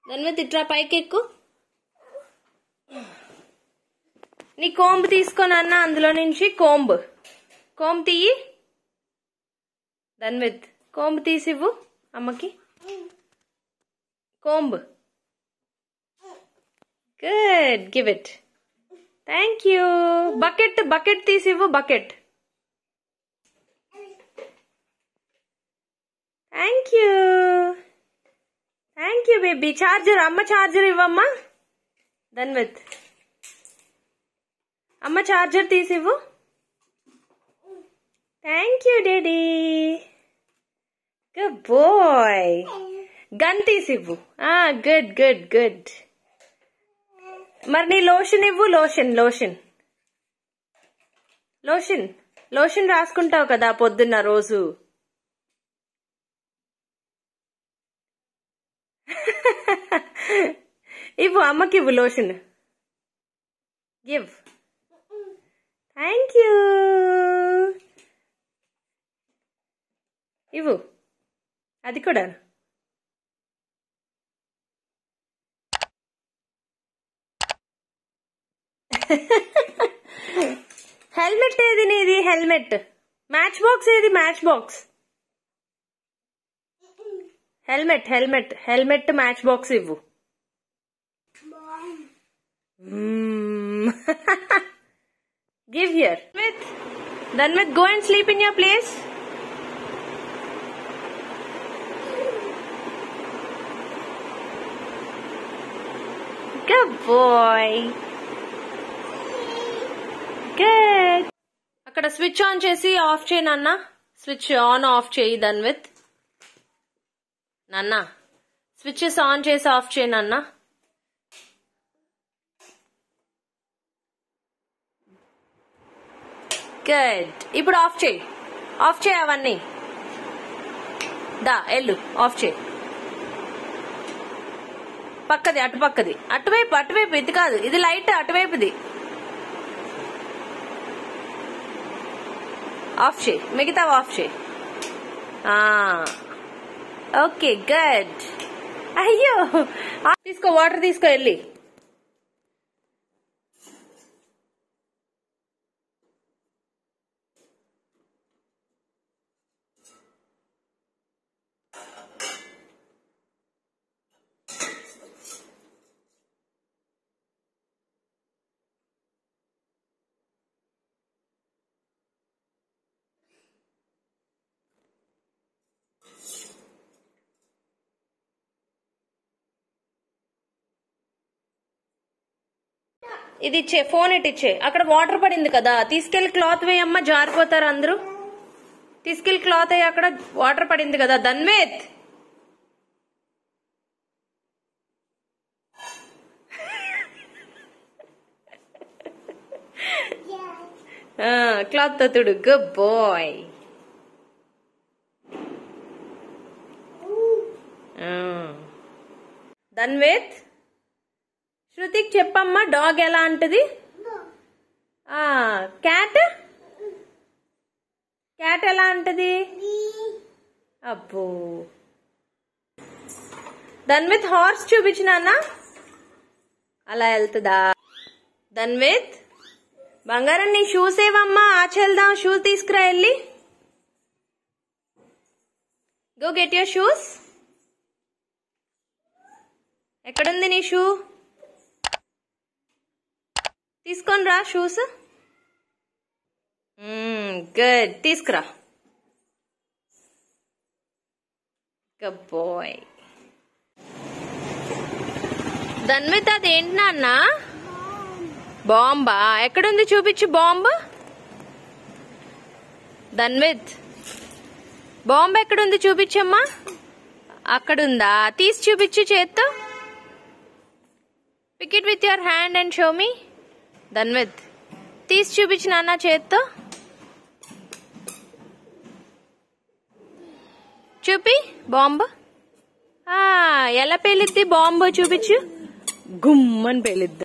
ధన్విత్ ఇట్రా పైకి ఎక్కు. నీ కోంబు తీసుకొని అన్న అందులో నుంచి కోంబు తీయి. ధన్విత్ కోంబు తీసివ్వు అమ్మకి. Comb. Good, give it. Thank you. Bucket తీసివ్వు. Bucket. Thank you baby. Charger, అమ్మ చార్జర్ ఇవ్వమ్మా. ధన్విత్ అమ్మ చార్జర్ తీసివ్వు. Thank you daddy. Good boy. Gun తీసివ్వు. Good good good. మరి నీ లోషన్ ఇవ్వు. లోషన్ రాసుకుంటావు కదా పొద్దున్న రోజు. ఇవ్వు అమ్మకి ఇవ్వు లోషన్. గివ్. Thank you. ఇవ్వు అది కూడా. హెల్మెట్ ఏది నీది? హెల్మెట్. మ్యాచ్ బాక్స్ ఏది? Match box. Helmet match box ఇవ్వు. Give here. Dhanvit, go and sleep in your place. Good boy. Good. అక్కడ స్విచ్ ఆన్ చేసి ఆఫ్ చేయి నాన్న. స్విచ్ ఆన్ ఆఫ్ చేయి ధన్విత్. నాన్న స్విచెస్ ఆన్ చేసి ఆఫ్ చేయి నాన్న. గుడ్. ఇప్పుడు ఆఫ్ చేయి అవన్నీ. దా ఎల్లు ఆఫ్ చేయి. పక్కది అటువైపు ఇది కాదు, ఇది లైట్ అటువైపుది. ఆఫ్ చేయి, మిగతా ఆఫ్ చేయి. Okay good. అయ్యో తీసుకో, వాటర్ తీసుకో వెళ్ళి. ఇది ఇచ్చే, ఫోన్ ఇటు ఇచ్చే. అక్కడ వాటర్ పడింది కదా, తీసుకెళ్లి క్లాత్ వేయమ్మా, జారిపోతారు అందరూ. తీసుకెళ్లి క్లాత్ వేయి, అక్కడ వాటర్ పడింది కదా. ధన్విత్ క్లాత్ తో తుడు. Good boy. ధన్విత్ శృతికి చెప్పమ్మా, డాగ్ ఎలా అంటది? క్యాట్ ఎలా అంటది? అబ్బో. ధన్విత్ హార్స్ చూపించినానా? అలా వెళ్తుందా? ధన్విత్ బంగారం నీ షూస్ ఏవమ్మా, ఆచెళ్దాం. షూస్ తీసుకురా వెళ్ళి. Go get your shoes. ఎక్కడుంది నీ షూ? తీసుకొని రా షూస్. గుడ్, తీసుకురా. Good boy. ధన్విత్ అదేంటి నాన్న? బాంబా? ఎక్కడుంది చూపించు బాంబు. ధన్విత్ బాంబు ఎక్కడుంది చూపించమ్మా. అక్కడుందా? తీసి చూపించు చేత్తో. Pick it with your hand and show me. Dhanvit తీసి చూపించు నాన్న చేత్తో. చూపి బాంబు. ఎలా పేలిద్ది బాంబు చూపించు. గుమ్మని పేలిద్ది.